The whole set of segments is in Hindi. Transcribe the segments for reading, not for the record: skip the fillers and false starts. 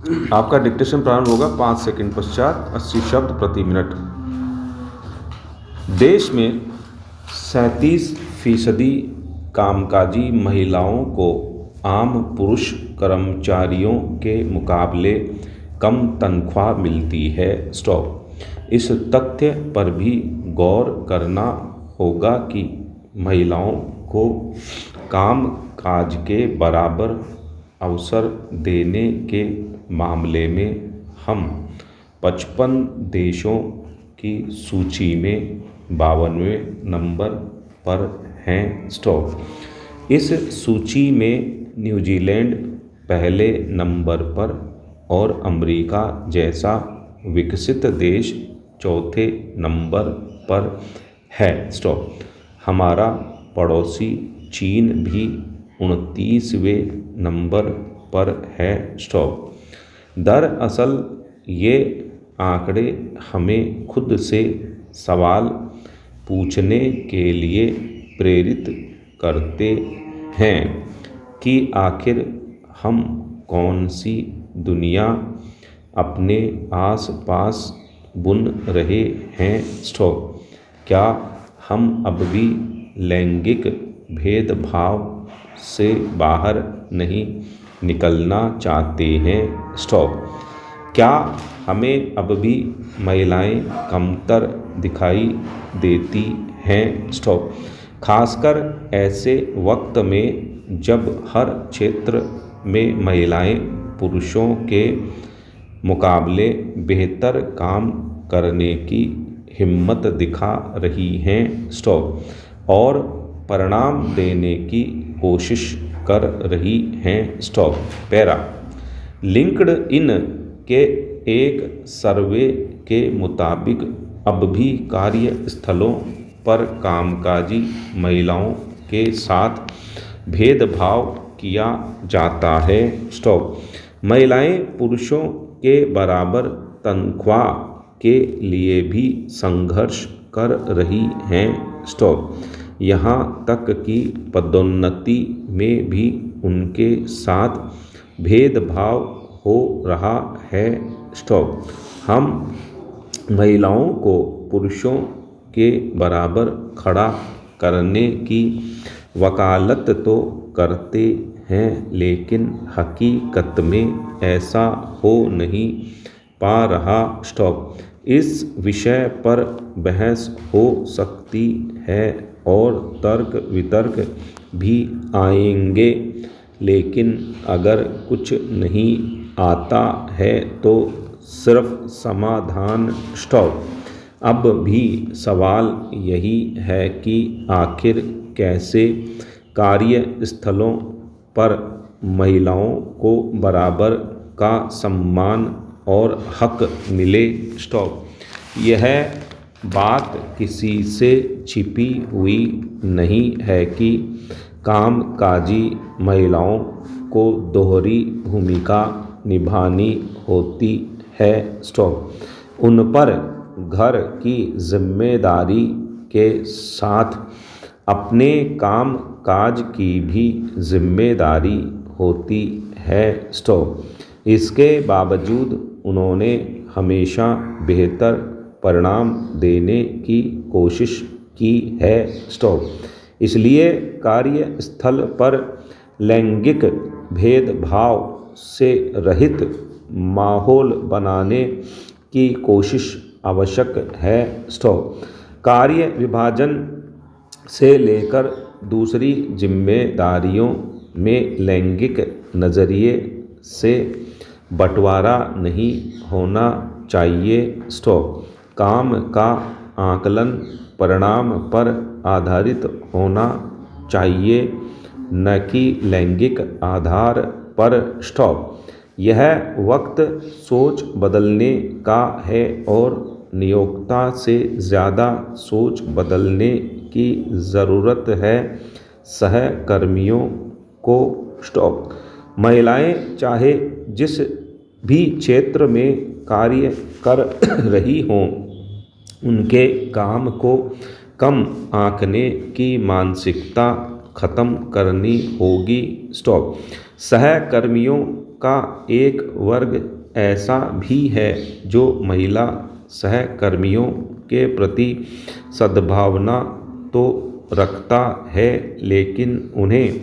आपका डिक्टेशन प्रारंभ होगा 5 सेकंड पश्चात। 80 शब्द प्रति मिनट। देश में 37% कामकाजी महिलाओं को आम पुरुष कर्मचारियों के मुकाबले कम तनख्वाह मिलती है। स्टॉप। इस तथ्य पर भी गौर करना होगा कि महिलाओं को काम काज के बराबर अवसर देने के मामले में हम 55 देशों की सूची में 52वें नंबर पर हैं। स्टॉप। इस सूची में न्यूजीलैंड पहले नंबर पर और अमेरिका जैसा विकसित देश चौथे नंबर पर है। स्टॉप। हमारा पड़ोसी चीन भी 29वें नंबर पर है। स्टॉप। दरअसल ये आंकड़े हमें खुद से सवाल पूछने के लिए प्रेरित करते हैं कि आखिर हम कौन सी दुनिया अपने आसपास बुन रहे हैं। स्टॉप। क्या हम अब भी लैंगिक भेदभाव से बाहर नहीं निकलना चाहते हैं। स्टॉप। क्या हमें अब भी महिलाएं कमतर दिखाई देती हैं। स्टॉप। खासकर ऐसे वक्त में जब हर क्षेत्र में महिलाएं पुरुषों के मुकाबले बेहतर काम करने की हिम्मत दिखा रही हैं। स्टॉप। और परिणाम देने की कोशिश कर रही हैं। स्टॉप। पैरा। लिंक्ड इन के एक सर्वे के मुताबिक अब भी कार्यस्थलों पर कामकाजी महिलाओं के साथ भेदभाव किया जाता है। स्टॉप। महिलाएं पुरुषों के बराबर तनख्वाह के लिए भी संघर्ष कर रही हैं। स्टॉप। यहाँ तक कि पदोन्नति में भी उनके साथ भेदभाव हो रहा है। स्टॉप। हम महिलाओं को पुरुषों के बराबर खड़ा करने की वकालत तो करते हैं, लेकिन हकीकत में ऐसा हो नहीं पा रहा। स्टॉप। इस विषय पर बहस हो सकती है और तर्क वितर्क भी आएंगे, लेकिन अगर कुछ नहीं आता है तो सिर्फ समाधान। स्टॉप। अब भी सवाल यही है कि आखिर कैसे कार्यस्थलों पर महिलाओं को बराबर का सम्मान और हक मिले। स्टॉप। यह बात किसी से छिपी हुई नहीं है कि कामकाजी महिलाओं को दोहरी भूमिका निभानी होती है। स्टॉप। उन पर घर की जिम्मेदारी के साथ अपने काम काज की भी जिम्मेदारी होती है। स्टॉप। इसके बावजूद उन्होंने हमेशा बेहतर परिणाम देने की कोशिश की है। स्टॉप। इसलिए कार्यस्थल पर लैंगिक भेदभाव से रहित माहौल बनाने की कोशिश आवश्यक है। स्टॉप। कार्य विभाजन से लेकर दूसरी जिम्मेदारियों में लैंगिक नज़रिए से बंटवारा नहीं होना चाहिए। स्टॉप। काम का आकलन परिणाम पर आधारित होना चाहिए, न कि लैंगिक आधार पर। स्टॉप। यह वक्त सोच बदलने का है और नियोक्ता से ज़्यादा सोच बदलने की ज़रूरत है। सहकर्मियों को। स्टॉप। महिलाएं चाहे जिस भी क्षेत्र में कार्य कर रही हों, उनके काम को कम आंकने की मानसिकता खत्म करनी होगी। स्टॉप। सहकर्मियों का एक वर्ग ऐसा भी है जो महिला सहकर्मियों के प्रति सद्भावना तो रखता है लेकिन उन्हें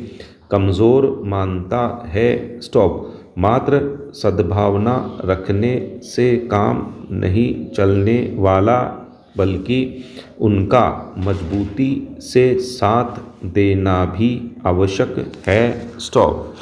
कमज़ोर मानता है। स्टॉप। मात्र सद्भावना रखने से काम नहीं चलने वाला, बल्कि उनका मजबूती से साथ देना भी आवश्यक है। स्टॉप।